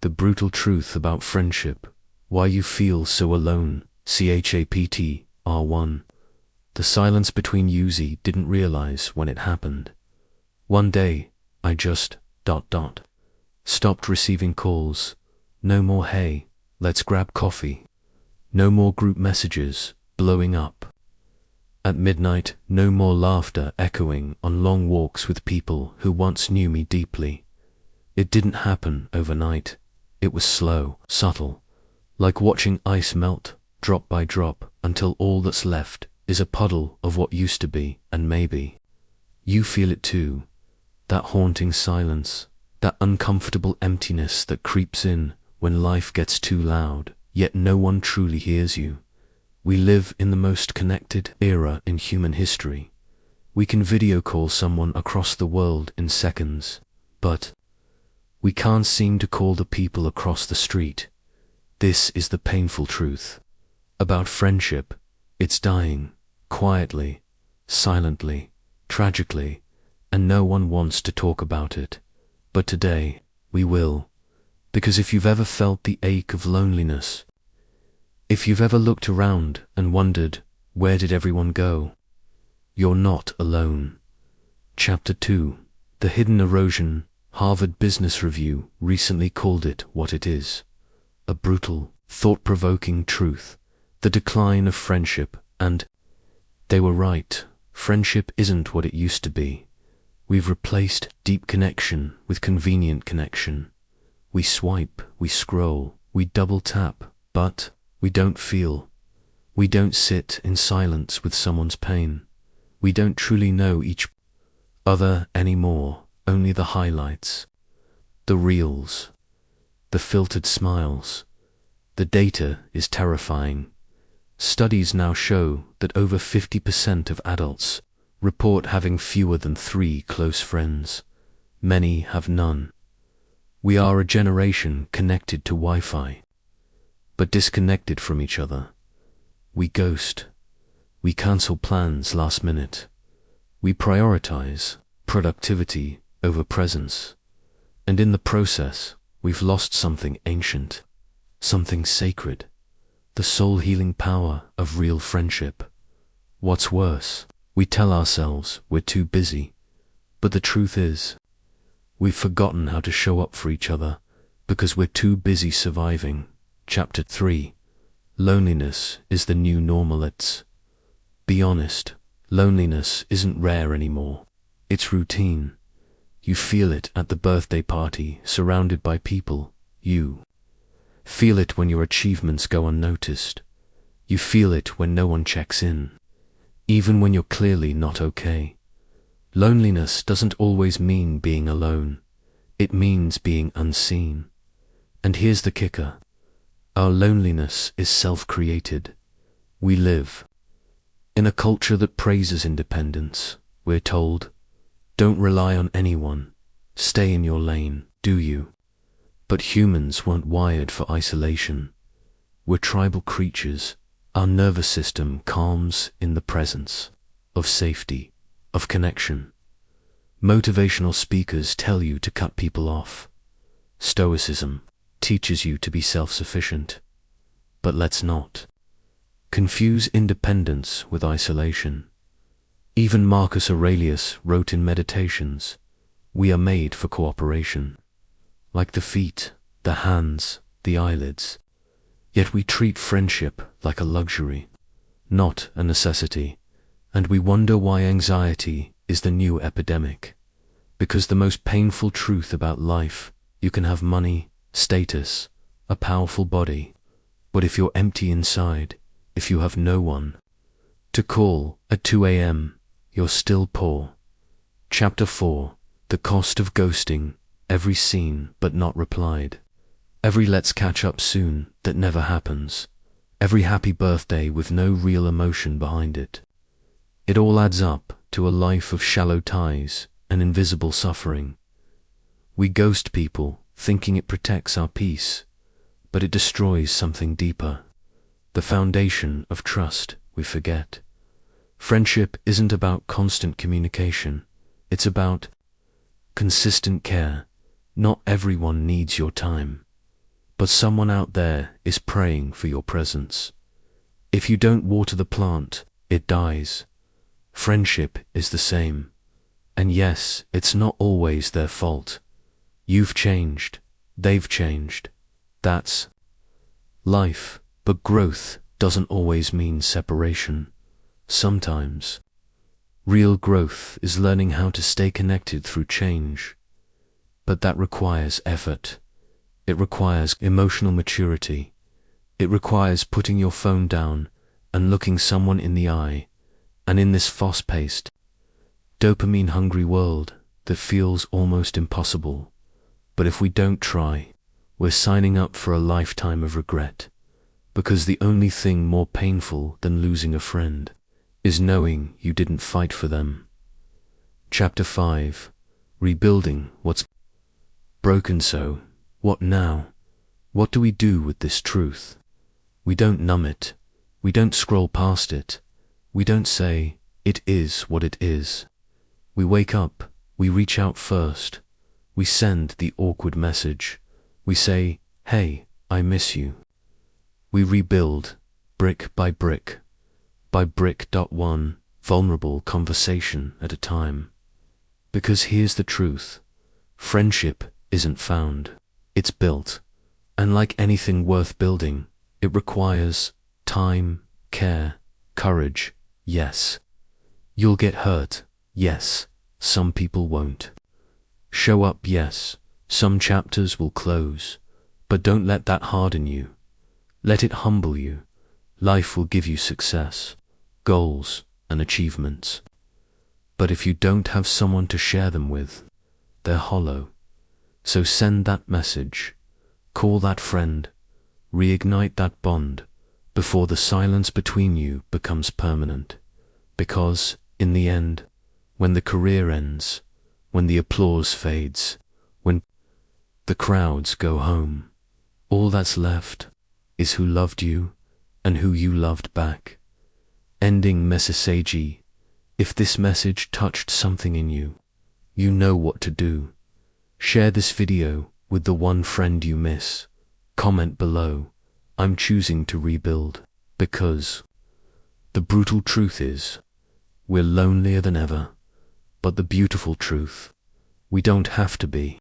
The brutal truth about friendship. Why you feel so alone. Chapter 1. The silence between yous didn't realize when it happened. One day, I just ... stopped receiving calls. No more "Hey, let's grab coffee." No more group messages blowing up. At midnight, no more laughter echoing on long walks with people who once knew me deeply. It didn't happen overnight. It was slow, subtle, like watching ice melt, drop by drop, until all that's left is a puddle of what used to be, and maybe you feel it too. That haunting silence, that uncomfortable emptiness that creeps in when life gets too loud, yet no one truly hears you. We live in the most connected era in human history. We can video call someone across the world in seconds, but we can't seem to call the people across the street. This is the painful truth about friendship. It's dying, quietly, silently, tragically, and no one wants to talk about it. But today, we will. Because if you've ever felt the ache of loneliness, if you've ever looked around and wondered, where did everyone go? You're not alone. Chapter 2. The Hidden Erosion. Harvard Business Review recently called it what it is. A brutal, thought-provoking truth. The decline of friendship. And they were right. Friendship isn't what it used to be. We've replaced deep connection with convenient connection. We swipe, we scroll, we double tap, but we don't feel. We don't sit in silence with someone's pain. We don't truly know each other anymore, only the highlights, the reels, the filtered smiles. The data is terrifying. Studies now show that over 50% of adults report having fewer than 3 close friends. Many have none. We are a generation connected to Wi-Fi, but disconnected from each other. We ghost. We cancel plans last minute. We prioritize productivity over presence. And in the process, we've lost something ancient, something sacred, the soul-healing power of real friendship. What's worse, we tell ourselves we're too busy, but the truth is, we've forgotten how to show up for each other because we're too busy surviving. Chapter 3. Loneliness is the new normal. Let's be honest, loneliness isn't rare anymore. It's routine. You feel it at the birthday party, surrounded by people. You feel it when your achievements go unnoticed. You feel it when no one checks in, even when you're clearly not okay. Loneliness doesn't always mean being alone. It means being unseen. And here's the kicker. Our loneliness is self-created. We live in a culture that praises independence. We're told, don't rely on anyone. Stay in your lane. Do you? But humans weren't wired for isolation. We're tribal creatures. Our nervous system calms in the presence of safety, of connection. Motivational speakers tell you to cut people off. Stoicism teaches you to be self-sufficient. But let's not confuse independence with isolation. Even Marcus Aurelius wrote in Meditations, we are made for cooperation. Like the feet, the hands, the eyelids. Yet we treat friendship like a luxury, not a necessity. And we wonder why anxiety is the new epidemic. Because the most painful truth about life, you can have money, status, a powerful body, but if you're empty inside, if you have no one to call at 2 a.m., you're still poor. Chapter 4. The Cost of Ghosting. Every seen but not replied. Every let's catch up soon that never happens. Every happy birthday with no real emotion behind it. It all adds up to a life of shallow ties and invisible suffering. We ghost people thinking it protects our peace, but it destroys something deeper. The foundation of trust we forget. Friendship isn't about constant communication. It's about consistent care. Not everyone needs your time. but someone out there is praying for your presence. If you don't water the plant, it dies. Friendship is the same. And yes, it's not always their fault. You've changed. They've changed. That's life. But growth doesn't always mean separation. Sometimes real growth is learning how to stay connected through change. But that requires effort. It requires emotional maturity. It requires putting your phone down and looking someone in the eye. And in this fast-paced, dopamine-hungry world that feels almost impossible. But if we don't try, we're signing up for a lifetime of regret. Because the only thing more painful than losing a friend is knowing you didn't fight for them. Chapter 5. Rebuilding what's broken. So, what now? What do we do with this truth? We don't numb it. We don't scroll past it. We don't say, it is what it is. We wake up. We reach out first. We send the awkward message. We say, hey, I miss you. We rebuild, brick by brick. One vulnerable conversation at a time. Because here's the truth. Friendship isn't found. It's built. And like anything worth building, it requires time, care, courage. Yes. You'll get hurt. Yes. Some people won't. Show up. Yes. Some chapters will close. But don't let that harden you. Let it humble you. Life will give you success, goals, and achievements. But if you don't have someone to share them with, they're hollow. So send that message. Call that friend. Reignite that bond before the silence between you becomes permanent. Because, in the end, when the career ends, when the applause fades, when the crowds go home, all that's left is who loved you and who you loved back. Ending message. If this message touched something in you, you know what to do. Share this video with the one friend you miss. Comment below, I'm choosing to rebuild, because the brutal truth is, we're lonelier than ever. But the beautiful truth, we don't have to be.